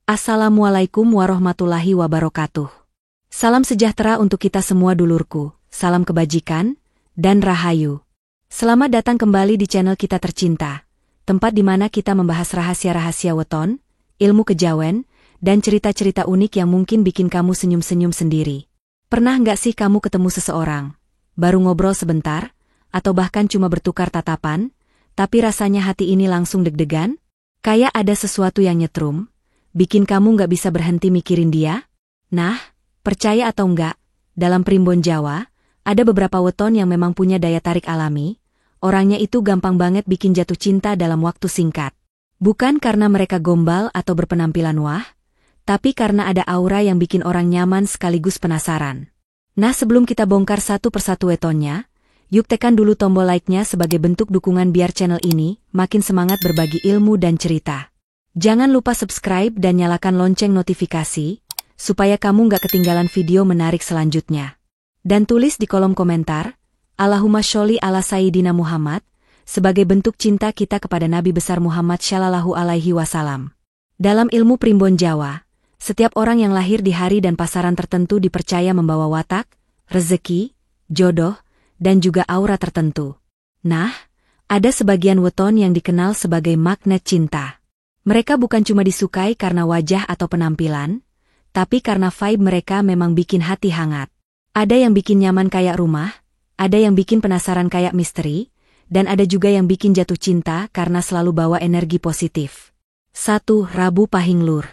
Assalamualaikum warahmatullahi wabarakatuh. Salam sejahtera untuk kita semua dulurku, salam kebajikan, dan rahayu. Selamat datang kembali di channel kita tercinta, tempat di mana kita membahas rahasia-rahasia weton, ilmu kejawen, dan cerita-cerita unik yang mungkin bikin kamu senyum-senyum sendiri. Pernah nggak sih kamu ketemu seseorang, baru ngobrol sebentar, atau bahkan cuma bertukar tatapan, tapi rasanya hati ini langsung deg-degan? Kayak ada sesuatu yang nyetrum, bikin kamu nggak bisa berhenti mikirin dia? Nah, percaya atau enggak, dalam Primbon Jawa, ada beberapa weton yang memang punya daya tarik alami, orangnya itu gampang banget bikin jatuh cinta dalam waktu singkat. Bukan karena mereka gombal atau berpenampilan wah, tapi karena ada aura yang bikin orang nyaman sekaligus penasaran. Nah, sebelum kita bongkar satu persatu wetonnya, yuk tekan dulu tombol like-nya sebagai bentuk dukungan biar channel ini makin semangat berbagi ilmu dan cerita. Jangan lupa subscribe dan nyalakan lonceng notifikasi, supaya kamu nggak ketinggalan video menarik selanjutnya. Dan tulis di kolom komentar, Allahumma sholli ala Sayyidina Muhammad, sebagai bentuk cinta kita kepada Nabi besar Muhammad Shallallahu Alaihi Wasallam. Dalam ilmu Primbon Jawa, setiap orang yang lahir di hari dan pasaran tertentu dipercaya membawa watak, rezeki, jodoh, dan juga aura tertentu. Nah, ada sebagian weton yang dikenal sebagai magnet cinta. Mereka bukan cuma disukai karena wajah atau penampilan, tapi karena vibe mereka memang bikin hati hangat. Ada yang bikin nyaman kayak rumah, ada yang bikin penasaran kayak misteri, dan ada juga yang bikin jatuh cinta karena selalu bawa energi positif. 1. Rabu Pahing Lur.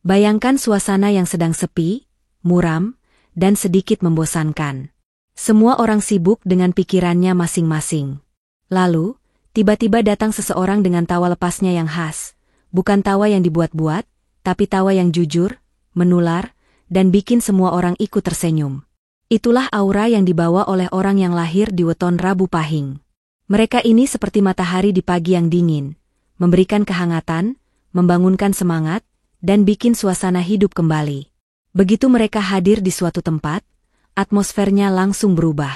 Bayangkan suasana yang sedang sepi, muram, dan sedikit membosankan. Semua orang sibuk dengan pikirannya masing-masing. Lalu, tiba-tiba datang seseorang dengan tawa lepasnya yang khas. Bukan tawa yang dibuat-buat, tapi tawa yang jujur, menular, dan bikin semua orang ikut tersenyum. Itulah aura yang dibawa oleh orang yang lahir di weton Rabu Pahing. Mereka ini seperti matahari di pagi yang dingin, memberikan kehangatan, membangunkan semangat, dan bikin suasana hidup kembali. Begitu mereka hadir di suatu tempat, atmosfernya langsung berubah.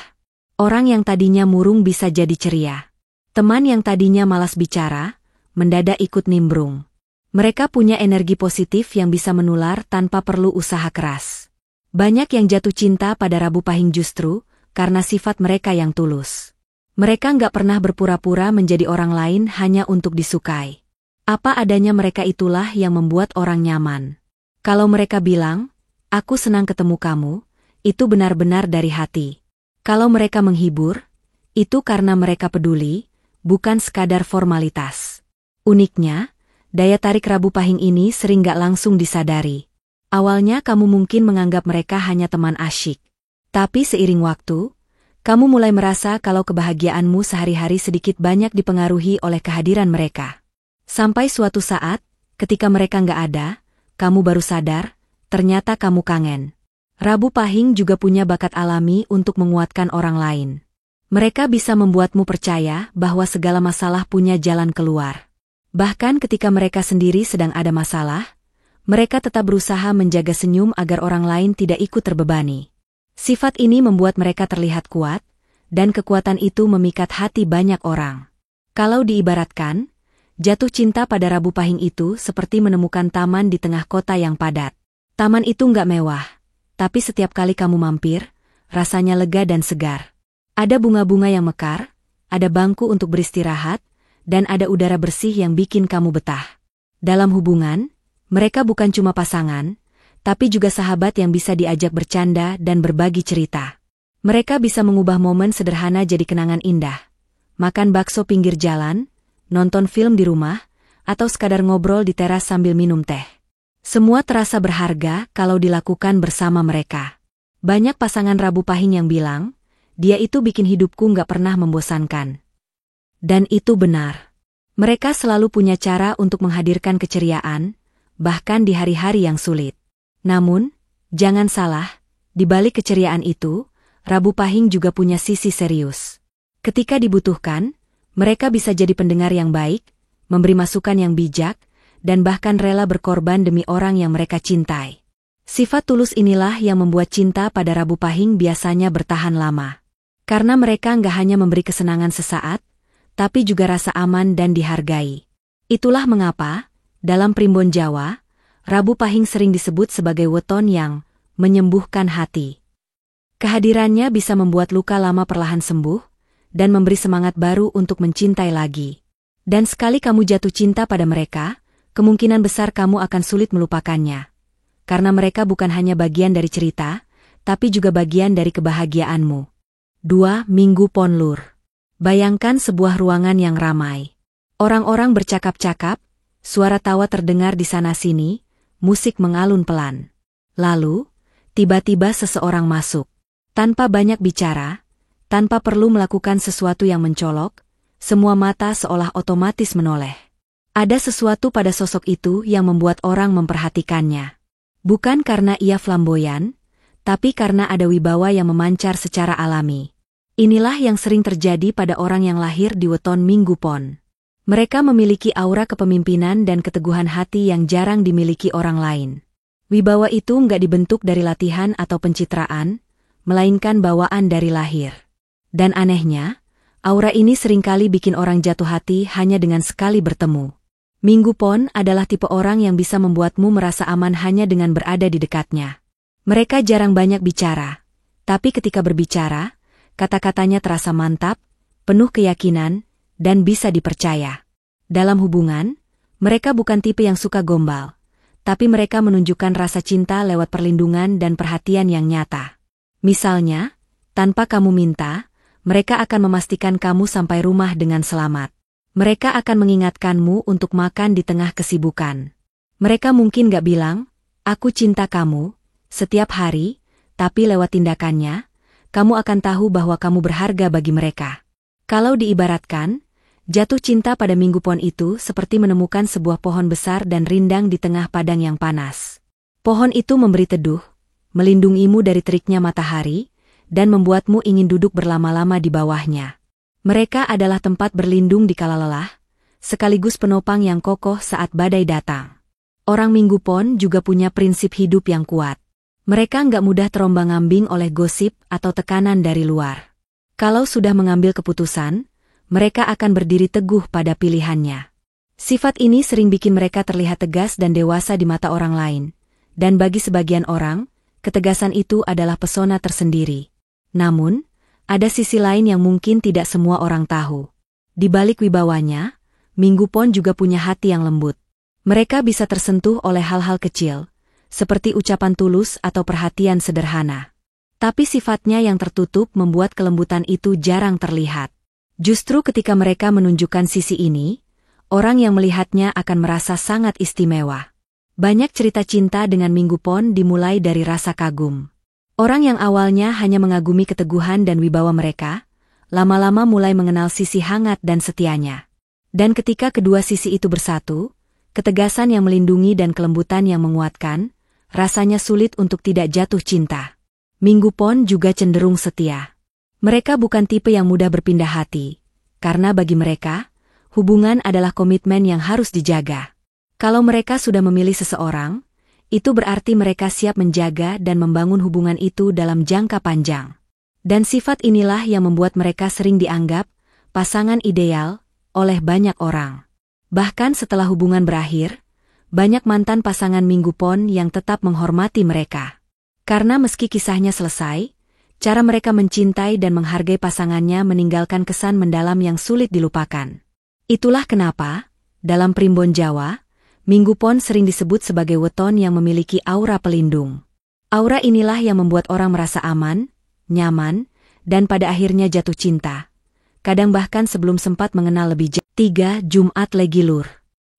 Orang yang tadinya murung bisa jadi ceria. Teman yang tadinya malas bicara, mendadak ikut nimbrung. Mereka punya energi positif yang bisa menular tanpa perlu usaha keras. Banyak yang jatuh cinta pada Rabu Pahing justru karena sifat mereka yang tulus. Mereka nggak pernah berpura-pura menjadi orang lain hanya untuk disukai. Apa adanya mereka itulah yang membuat orang nyaman. Kalau mereka bilang, "Aku senang ketemu kamu," itu benar-benar dari hati. Kalau mereka menghibur, itu karena mereka peduli, bukan sekadar formalitas. Uniknya, daya tarik Rabu Pahing ini sering gak langsung disadari. Awalnya kamu mungkin menganggap mereka hanya teman asyik. Tapi seiring waktu, kamu mulai merasa kalau kebahagiaanmu sehari-hari sedikit banyak dipengaruhi oleh kehadiran mereka. Sampai suatu saat, ketika mereka gak ada, kamu baru sadar, ternyata kamu kangen. Rabu Pahing juga punya bakat alami untuk menguatkan orang lain. Mereka bisa membuatmu percaya bahwa segala masalah punya jalan keluar. Bahkan ketika mereka sendiri sedang ada masalah, mereka tetap berusaha menjaga senyum agar orang lain tidak ikut terbebani. Sifat ini membuat mereka terlihat kuat, dan kekuatan itu memikat hati banyak orang. Kalau diibaratkan, jatuh cinta pada Rabu Pahing itu seperti menemukan taman di tengah kota yang padat. Taman itu nggak mewah, tapi setiap kali kamu mampir, rasanya lega dan segar. Ada bunga-bunga yang mekar, ada bangku untuk beristirahat, dan ada udara bersih yang bikin kamu betah. Dalam hubungan, mereka bukan cuma pasangan, tapi juga sahabat yang bisa diajak bercanda dan berbagi cerita. Mereka bisa mengubah momen sederhana jadi kenangan indah. Makan bakso pinggir jalan, nonton film di rumah, atau sekadar ngobrol di teras sambil minum teh. Semua terasa berharga kalau dilakukan bersama mereka. Banyak pasangan Rabu Pahing yang bilang, dia itu bikin hidupku nggak pernah membosankan. Dan itu benar. Mereka selalu punya cara untuk menghadirkan keceriaan, bahkan di hari-hari yang sulit. Namun, jangan salah, di balik keceriaan itu, Rabu Pahing juga punya sisi serius. Ketika dibutuhkan, mereka bisa jadi pendengar yang baik, memberi masukan yang bijak, dan bahkan rela berkorban demi orang yang mereka cintai. Sifat tulus inilah yang membuat cinta pada Rabu Pahing biasanya bertahan lama. Karena mereka nggak hanya memberi kesenangan sesaat, tapi juga rasa aman dan dihargai. Itulah mengapa, dalam Primbon Jawa, Rabu Pahing sering disebut sebagai weton yang menyembuhkan hati. Kehadirannya bisa membuat luka lama perlahan sembuh dan memberi semangat baru untuk mencintai lagi. Dan sekali kamu jatuh cinta pada mereka, kemungkinan besar kamu akan sulit melupakannya. Karena mereka bukan hanya bagian dari cerita, tapi juga bagian dari kebahagiaanmu. 2. Minggu Pon Lur. Bayangkan sebuah ruangan yang ramai. Orang-orang bercakap-cakap, suara tawa terdengar di sana-sini, musik mengalun pelan. Lalu, tiba-tiba seseorang masuk. Tanpa banyak bicara, tanpa perlu melakukan sesuatu yang mencolok, semua mata seolah otomatis menoleh. Ada sesuatu pada sosok itu yang membuat orang memperhatikannya. Bukan karena ia flamboyan, tapi karena ada wibawa yang memancar secara alami. Inilah yang sering terjadi pada orang yang lahir di weton Minggu Pon. Mereka memiliki aura kepemimpinan dan keteguhan hati yang jarang dimiliki orang lain. Wibawa itu nggak dibentuk dari latihan atau pencitraan, melainkan bawaan dari lahir. Dan anehnya, aura ini seringkali bikin orang jatuh hati hanya dengan sekali bertemu. Minggu Pon adalah tipe orang yang bisa membuatmu merasa aman hanya dengan berada di dekatnya. Mereka jarang banyak bicara, tapi ketika berbicara, kata-katanya terasa mantap, penuh keyakinan, dan bisa dipercaya. Dalam hubungan, mereka bukan tipe yang suka gombal, tapi mereka menunjukkan rasa cinta lewat perlindungan dan perhatian yang nyata. Misalnya, tanpa kamu minta, mereka akan memastikan kamu sampai rumah dengan selamat. Mereka akan mengingatkanmu untuk makan di tengah kesibukan. Mereka mungkin gak bilang, "Aku cinta kamu," setiap hari, tapi lewat tindakannya, kamu akan tahu bahwa kamu berharga bagi mereka. Kalau diibaratkan, jatuh cinta pada Minggu Pon itu seperti menemukan sebuah pohon besar dan rindang di tengah padang yang panas. Pohon itu memberi teduh, melindungimu dari teriknya matahari, dan membuatmu ingin duduk berlama-lama di bawahnya. Mereka adalah tempat berlindung di kala lelah, sekaligus penopang yang kokoh saat badai datang. Orang Minggu Pon juga punya prinsip hidup yang kuat. Mereka nggak mudah terombang-ambing oleh gosip atau tekanan dari luar. Kalau sudah mengambil keputusan, mereka akan berdiri teguh pada pilihannya. Sifat ini sering bikin mereka terlihat tegas dan dewasa di mata orang lain. Dan bagi sebagian orang, ketegasan itu adalah pesona tersendiri. Namun, ada sisi lain yang mungkin tidak semua orang tahu. Di balik wibawanya, Minggu Pon juga punya hati yang lembut. Mereka bisa tersentuh oleh hal-hal kecil, seperti ucapan tulus atau perhatian sederhana. Tapi sifatnya yang tertutup membuat kelembutan itu jarang terlihat. Justru ketika mereka menunjukkan sisi ini, orang yang melihatnya akan merasa sangat istimewa. Banyak cerita cinta dengan Minggu Pon dimulai dari rasa kagum. Orang yang awalnya hanya mengagumi keteguhan dan wibawa mereka, lama-lama mulai mengenal sisi hangat dan setianya. Dan ketika kedua sisi itu bersatu, ketegasan yang melindungi dan kelembutan yang menguatkan, rasanya sulit untuk tidak jatuh cinta. Minggu Pon juga cenderung setia. Mereka bukan tipe yang mudah berpindah hati, karena bagi mereka, hubungan adalah komitmen yang harus dijaga. Kalau mereka sudah memilih seseorang, itu berarti mereka siap menjaga dan membangun hubungan itu dalam jangka panjang. Dan sifat inilah yang membuat mereka sering dianggap pasangan ideal oleh banyak orang. Bahkan setelah hubungan berakhir, banyak mantan pasangan Minggu Pon yang tetap menghormati mereka. Karena meski kisahnya selesai, cara mereka mencintai dan menghargai pasangannya meninggalkan kesan mendalam yang sulit dilupakan. Itulah kenapa, dalam primbon Jawa, Minggu Pon sering disebut sebagai weton yang memiliki aura pelindung. Aura inilah yang membuat orang merasa aman, nyaman, dan pada akhirnya jatuh cinta. Kadang bahkan sebelum sempat mengenal lebih jauh. 3. Jumat Legi Lur.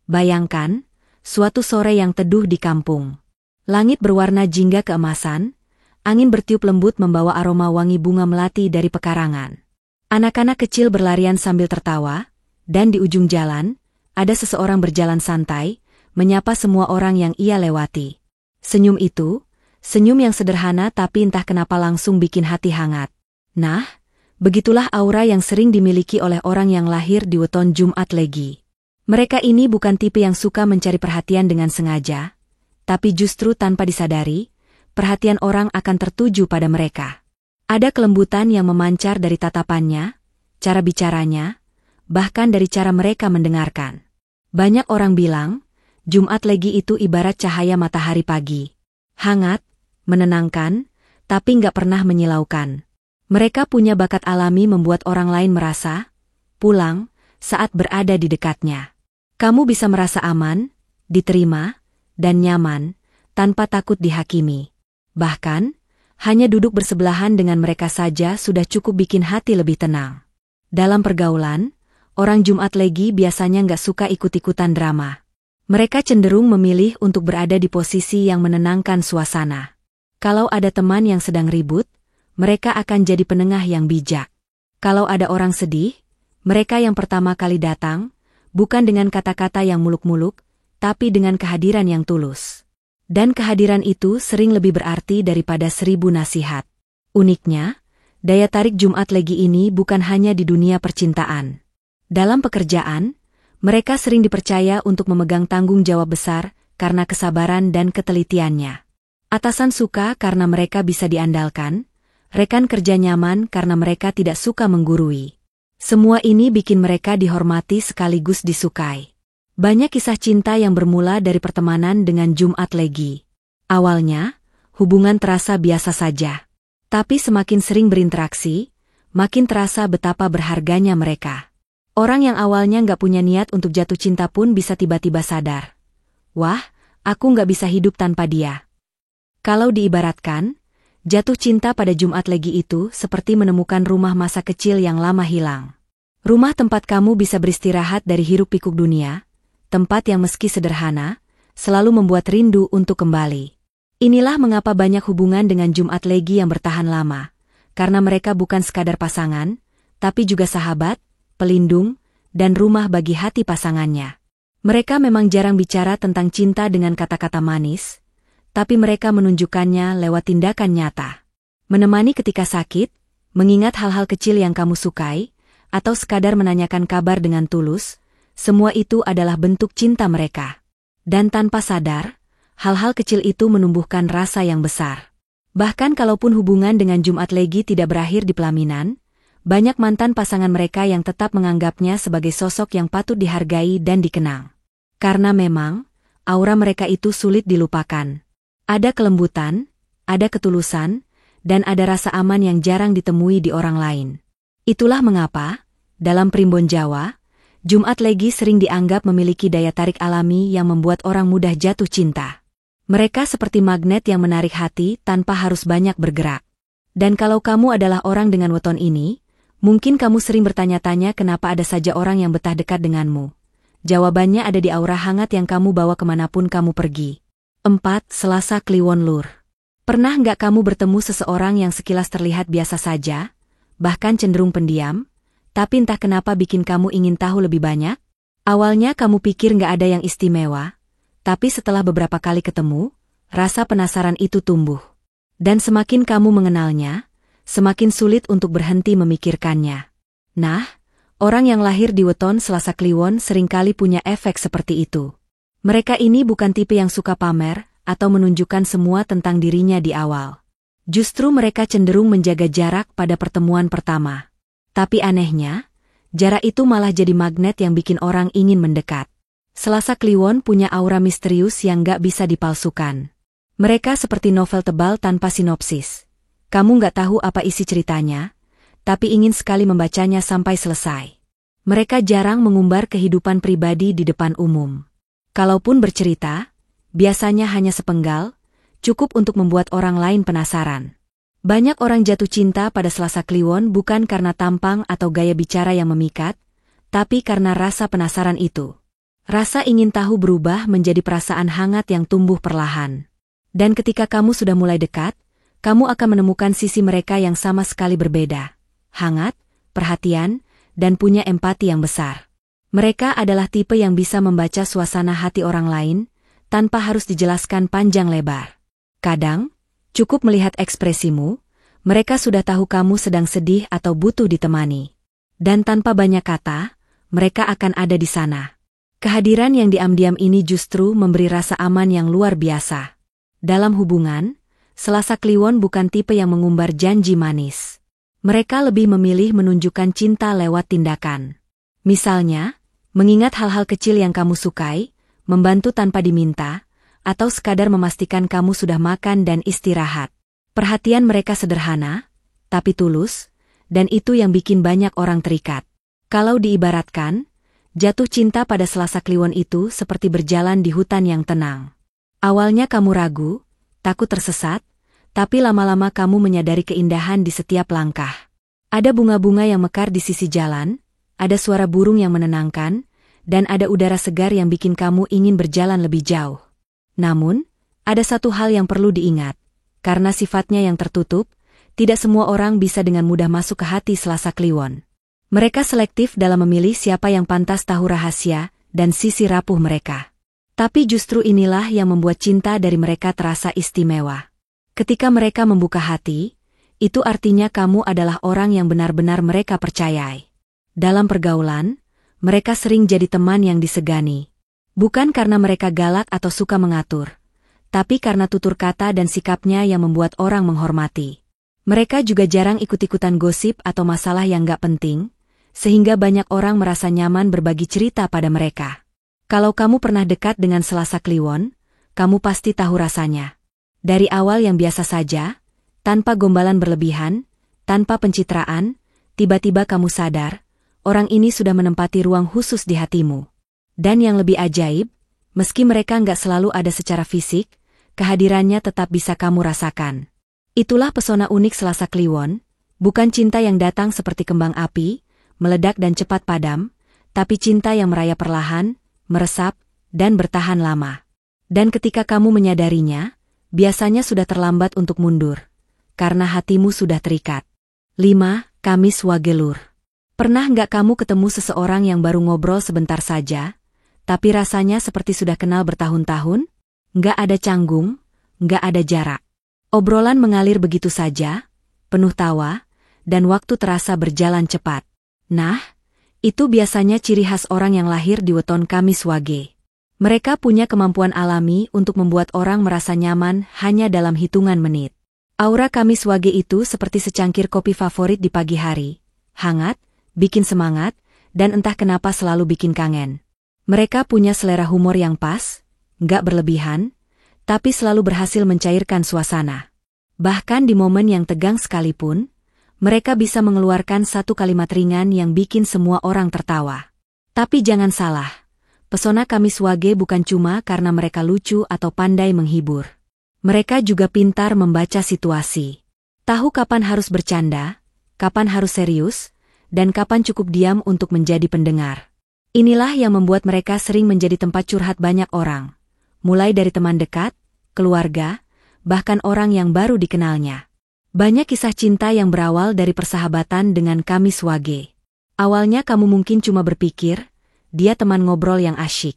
Bayangkan, suatu sore yang teduh di kampung. Langit berwarna jingga keemasan, angin bertiup lembut membawa aroma wangi bunga melati dari pekarangan. Anak-anak kecil berlarian sambil tertawa, dan di ujung jalan, ada seseorang berjalan santai, menyapa semua orang yang ia lewati. Senyum itu, senyum yang sederhana tapi entah kenapa langsung bikin hati hangat. Nah, begitulah aura yang sering dimiliki oleh orang yang lahir di weton Jumat Legi. Mereka ini bukan tipe yang suka mencari perhatian dengan sengaja, tapi justru tanpa disadari, perhatian orang akan tertuju pada mereka. Ada kelembutan yang memancar dari tatapannya, cara bicaranya, bahkan dari cara mereka mendengarkan. Banyak orang bilang, Jumat Legi itu ibarat cahaya matahari pagi. Hangat, menenangkan, tapi nggak pernah menyilaukan. Mereka punya bakat alami membuat orang lain merasa pulang saat berada di dekatnya. Kamu bisa merasa aman, diterima, dan nyaman, tanpa takut dihakimi. Bahkan, hanya duduk bersebelahan dengan mereka saja sudah cukup bikin hati lebih tenang. Dalam pergaulan, orang Jumat Legi biasanya nggak suka ikut-ikutan drama. Mereka cenderung memilih untuk berada di posisi yang menenangkan suasana. Kalau ada teman yang sedang ribut, mereka akan jadi penengah yang bijak. Kalau ada orang sedih, mereka yang pertama kali datang, bukan dengan kata-kata yang muluk-muluk, tapi dengan kehadiran yang tulus. Dan kehadiran itu sering lebih berarti daripada 1000 nasihat. Uniknya, daya tarik Jumat Legi ini bukan hanya di dunia percintaan. Dalam pekerjaan, mereka sering dipercaya untuk memegang tanggung jawab besar karena kesabaran dan ketelitiannya. Atasan suka karena mereka bisa diandalkan, rekan kerja nyaman karena mereka tidak suka menggurui. Semua ini bikin mereka dihormati sekaligus disukai. Banyak kisah cinta yang bermula dari pertemanan dengan Jumat Legi. Awalnya, hubungan terasa biasa saja. Tapi semakin sering berinteraksi, makin terasa betapa berharganya mereka. Orang yang awalnya nggak punya niat untuk jatuh cinta pun bisa tiba-tiba sadar. Wah, aku nggak bisa hidup tanpa dia. Kalau diibaratkan, jatuh cinta pada Jumat Legi itu seperti menemukan rumah masa kecil yang lama hilang. Rumah tempat kamu bisa beristirahat dari hiruk-pikuk dunia, tempat yang meski sederhana, selalu membuat rindu untuk kembali. Inilah mengapa banyak hubungan dengan Jumat Legi yang bertahan lama, karena mereka bukan sekadar pasangan, tapi juga sahabat, pelindung, dan rumah bagi hati pasangannya. Mereka memang jarang bicara tentang cinta dengan kata-kata manis, tapi mereka menunjukkannya lewat tindakan nyata. Menemani ketika sakit, mengingat hal-hal kecil yang kamu sukai, atau sekadar menanyakan kabar dengan tulus, semua itu adalah bentuk cinta mereka. Dan tanpa sadar, hal-hal kecil itu menumbuhkan rasa yang besar. Bahkan kalaupun hubungan dengan Jumat Legi tidak berakhir di pelaminan, banyak mantan pasangan mereka yang tetap menganggapnya sebagai sosok yang patut dihargai dan dikenang. Karena memang, aura mereka itu sulit dilupakan. Ada kelembutan, ada ketulusan, dan ada rasa aman yang jarang ditemui di orang lain. Itulah mengapa, dalam primbon Jawa, Jumat Legi sering dianggap memiliki daya tarik alami yang membuat orang mudah jatuh cinta. Mereka seperti magnet yang menarik hati tanpa harus banyak bergerak. Dan kalau kamu adalah orang dengan weton ini, mungkin kamu sering bertanya-tanya kenapa ada saja orang yang betah dekat denganmu. Jawabannya ada di aura hangat yang kamu bawa kemanapun kamu pergi. 4. Selasa Kliwon Lur. Pernah nggak kamu bertemu seseorang yang sekilas terlihat biasa saja, bahkan cenderung pendiam, tapi entah kenapa bikin kamu ingin tahu lebih banyak? Awalnya kamu pikir nggak ada yang istimewa, tapi setelah beberapa kali ketemu, rasa penasaran itu tumbuh. Dan semakin kamu mengenalnya, semakin sulit untuk berhenti memikirkannya. Nah, orang yang lahir di weton Selasa Kliwon seringkali punya efek seperti itu. Mereka ini bukan tipe yang suka pamer atau menunjukkan semua tentang dirinya di awal. Justru mereka cenderung menjaga jarak pada pertemuan pertama. Tapi anehnya, jarak itu malah jadi magnet yang bikin orang ingin mendekat. Selasa Kliwon punya aura misterius yang gak bisa dipalsukan. Mereka seperti novel tebal tanpa sinopsis. Kamu nggak tahu apa isi ceritanya, tapi ingin sekali membacanya sampai selesai. Mereka jarang mengumbar kehidupan pribadi di depan umum. Kalaupun bercerita, biasanya hanya sepenggal, cukup untuk membuat orang lain penasaran. Banyak orang jatuh cinta pada Selasa Kliwon bukan karena tampang atau gaya bicara yang memikat, tapi karena rasa penasaran itu. Rasa ingin tahu berubah menjadi perasaan hangat yang tumbuh perlahan. Dan ketika kamu sudah mulai dekat, kamu akan menemukan sisi mereka yang sama sekali berbeda. Hangat, perhatian, dan punya empati yang besar. Mereka adalah tipe yang bisa membaca suasana hati orang lain, tanpa harus dijelaskan panjang lebar. Kadang, cukup melihat ekspresimu, mereka sudah tahu kamu sedang sedih atau butuh ditemani. Dan tanpa banyak kata, mereka akan ada di sana. Kehadiran yang diam-diam ini justru memberi rasa aman yang luar biasa. Dalam hubungan, Selasa Kliwon bukan tipe yang mengumbar janji manis. Mereka lebih memilih menunjukkan cinta lewat tindakan. Misalnya, mengingat hal-hal kecil yang kamu sukai, membantu tanpa diminta, atau sekadar memastikan kamu sudah makan dan istirahat. Perhatian mereka sederhana, tapi tulus, dan itu yang bikin banyak orang terikat. Kalau diibaratkan, jatuh cinta pada Selasa Kliwon itu seperti berjalan di hutan yang tenang. Awalnya kamu ragu, takut tersesat, tapi lama-lama kamu menyadari keindahan di setiap langkah. Ada bunga-bunga yang mekar di sisi jalan, ada suara burung yang menenangkan, dan ada udara segar yang bikin kamu ingin berjalan lebih jauh. Namun, ada satu hal yang perlu diingat. Karena sifatnya yang tertutup, tidak semua orang bisa dengan mudah masuk ke hati Selasa Kliwon. Mereka selektif dalam memilih siapa yang pantas tahu rahasia dan sisi rapuh mereka. Tapi justru inilah yang membuat cinta dari mereka terasa istimewa. Ketika mereka membuka hati, itu artinya kamu adalah orang yang benar-benar mereka percayai. Dalam pergaulan, mereka sering jadi teman yang disegani. Bukan karena mereka galak atau suka mengatur, tapi karena tutur kata dan sikapnya yang membuat orang menghormati. Mereka juga jarang ikut-ikutan gosip atau masalah yang gak penting, sehingga banyak orang merasa nyaman berbagi cerita pada mereka. Kalau kamu pernah dekat dengan Selasa Kliwon, kamu pasti tahu rasanya. Dari awal yang biasa saja, tanpa gombalan berlebihan, tanpa pencitraan, tiba-tiba kamu sadar, orang ini sudah menempati ruang khusus di hatimu. Dan yang lebih ajaib, meski mereka nggak selalu ada secara fisik, kehadirannya tetap bisa kamu rasakan. Itulah pesona unik Selasa Kliwon, bukan cinta yang datang seperti kembang api, meledak dan cepat padam, tapi cinta yang merayap perlahan, meresap, dan bertahan lama. Dan ketika kamu menyadarinya, biasanya sudah terlambat untuk mundur, karena hatimu sudah terikat. 5. Kamis Wagelur. Pernah nggak kamu ketemu seseorang yang baru ngobrol sebentar saja, tapi rasanya seperti sudah kenal bertahun-tahun? Nggak ada canggung, nggak ada jarak. Obrolan mengalir begitu saja, penuh tawa, dan waktu terasa berjalan cepat. Nah, itu biasanya ciri khas orang yang lahir di weton Kamis Wage. Mereka punya kemampuan alami untuk membuat orang merasa nyaman hanya dalam hitungan menit. Aura Kamis Wage itu seperti secangkir kopi favorit di pagi hari, hangat, bikin semangat, dan entah kenapa selalu bikin kangen. Mereka punya selera humor yang pas, nggak berlebihan, tapi selalu berhasil mencairkan suasana. Bahkan di momen yang tegang sekalipun, mereka bisa mengeluarkan satu kalimat ringan yang bikin semua orang tertawa. Tapi jangan salah, pesona Kamis Wage bukan cuma karena mereka lucu atau pandai menghibur. Mereka juga pintar membaca situasi. Tahu kapan harus bercanda, kapan harus serius, dan kapan cukup diam untuk menjadi pendengar. Inilah yang membuat mereka sering menjadi tempat curhat banyak orang, mulai dari teman dekat, keluarga, bahkan orang yang baru dikenalnya. Banyak kisah cinta yang berawal dari persahabatan dengan Kamis Wage. Awalnya kamu mungkin cuma berpikir, dia teman ngobrol yang asyik.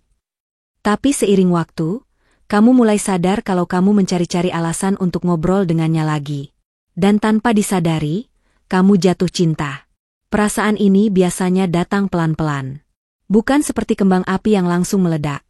Tapi seiring waktu, kamu mulai sadar kalau kamu mencari-cari alasan untuk ngobrol dengannya lagi. Dan tanpa disadari, kamu jatuh cinta. Perasaan ini biasanya datang pelan-pelan. Bukan seperti kembang api yang langsung meledak,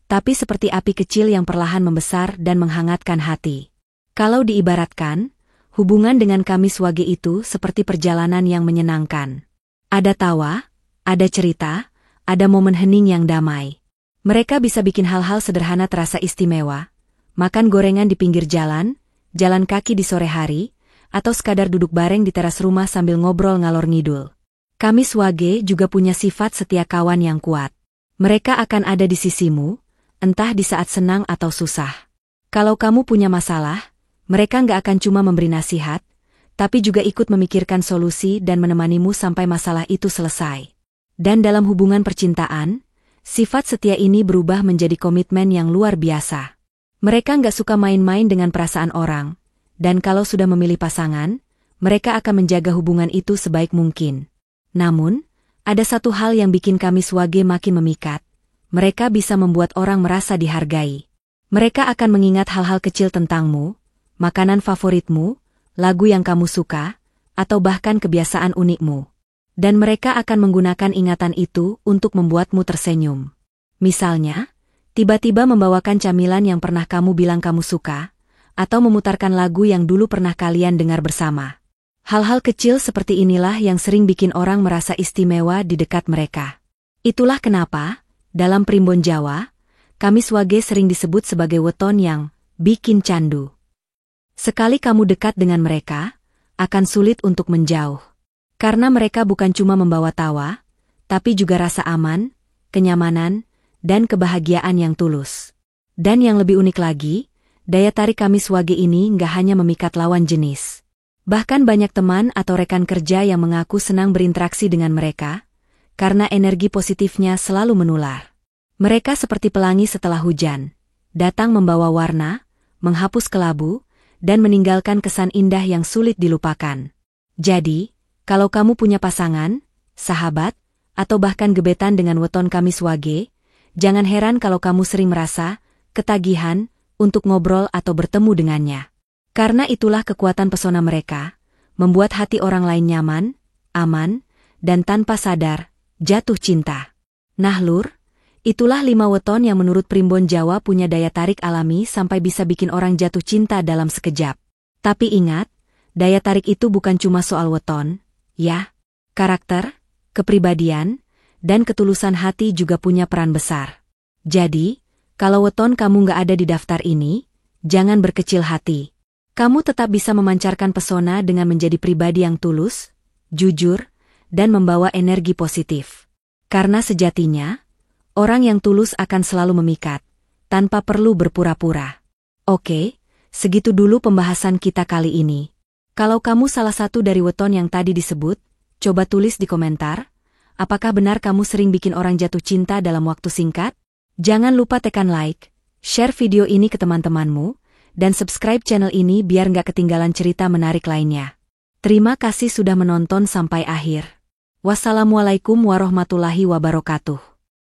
tapi seperti api kecil yang perlahan membesar dan menghangatkan hati. Kalau diibaratkan, hubungan dengan Kamis Wage itu seperti perjalanan yang menyenangkan. Ada tawa, ada cerita, ada momen hening yang damai. Mereka bisa bikin hal-hal sederhana terasa istimewa, makan gorengan di pinggir jalan, jalan kaki di sore hari, atau sekadar duduk bareng di teras rumah sambil ngobrol ngalor ngidul. Kamis Wage juga punya sifat setia kawan yang kuat. Mereka akan ada di sisimu, entah di saat senang atau susah. Kalau kamu punya masalah, mereka nggak akan cuma memberi nasihat, tapi juga ikut memikirkan solusi dan menemanimu sampai masalah itu selesai. Dan dalam hubungan percintaan, sifat setia ini berubah menjadi komitmen yang luar biasa. Mereka nggak suka main-main dengan perasaan orang, dan kalau sudah memilih pasangan, mereka akan menjaga hubungan itu sebaik mungkin. Namun, ada satu hal yang bikin Kamis Wage makin memikat. Mereka bisa membuat orang merasa dihargai. Mereka akan mengingat hal-hal kecil tentangmu, makanan favoritmu, lagu yang kamu suka, atau bahkan kebiasaan unikmu. Dan mereka akan menggunakan ingatan itu untuk membuatmu tersenyum. Misalnya, tiba-tiba membawakan camilan yang pernah kamu bilang kamu suka, atau memutarkan lagu yang dulu pernah kalian dengar bersama. Hal-hal kecil seperti inilah yang sering bikin orang merasa istimewa di dekat mereka. Itulah kenapa, dalam Primbon Jawa, Kamis Wage sering disebut sebagai weton yang bikin candu. Sekali kamu dekat dengan mereka, akan sulit untuk menjauh. Karena mereka bukan cuma membawa tawa, tapi juga rasa aman, kenyamanan, dan kebahagiaan yang tulus. Dan yang lebih unik lagi, daya tarik Kamis Wage ini nggak hanya memikat lawan jenis. Bahkan banyak teman atau rekan kerja yang mengaku senang berinteraksi dengan mereka, karena energi positifnya selalu menular. Mereka seperti pelangi setelah hujan, datang membawa warna, menghapus kelabu, dan meninggalkan kesan indah yang sulit dilupakan. Jadi, kalau kamu punya pasangan, sahabat, atau bahkan gebetan dengan weton Kamis Wage, jangan heran kalau kamu sering merasa ketagihan untuk ngobrol atau bertemu dengannya. Karena itulah kekuatan pesona mereka, membuat hati orang lain nyaman, aman, dan tanpa sadar, jatuh cinta. Nah lur, itulah 5 weton yang menurut Primbon Jawa punya daya tarik alami sampai bisa bikin orang jatuh cinta dalam sekejap. Tapi ingat, daya tarik itu bukan cuma soal weton, ya. Karakter, kepribadian, dan ketulusan hati juga punya peran besar. Jadi, kalau weton kamu nggak ada di daftar ini, jangan berkecil hati. Kamu tetap bisa memancarkan pesona dengan menjadi pribadi yang tulus, jujur, dan membawa energi positif. Karena sejatinya, orang yang tulus akan selalu memikat, tanpa perlu berpura-pura. Oke, segitu dulu pembahasan kita kali ini. Kalau kamu salah satu dari weton yang tadi disebut, coba tulis di komentar, apakah benar kamu sering bikin orang jatuh cinta dalam waktu singkat? Jangan lupa tekan like, share video ini ke teman-temanmu, dan subscribe channel ini biar nggak ketinggalan cerita menarik lainnya. Terima kasih sudah menonton sampai akhir. Wassalamualaikum warahmatullahi wabarakatuh.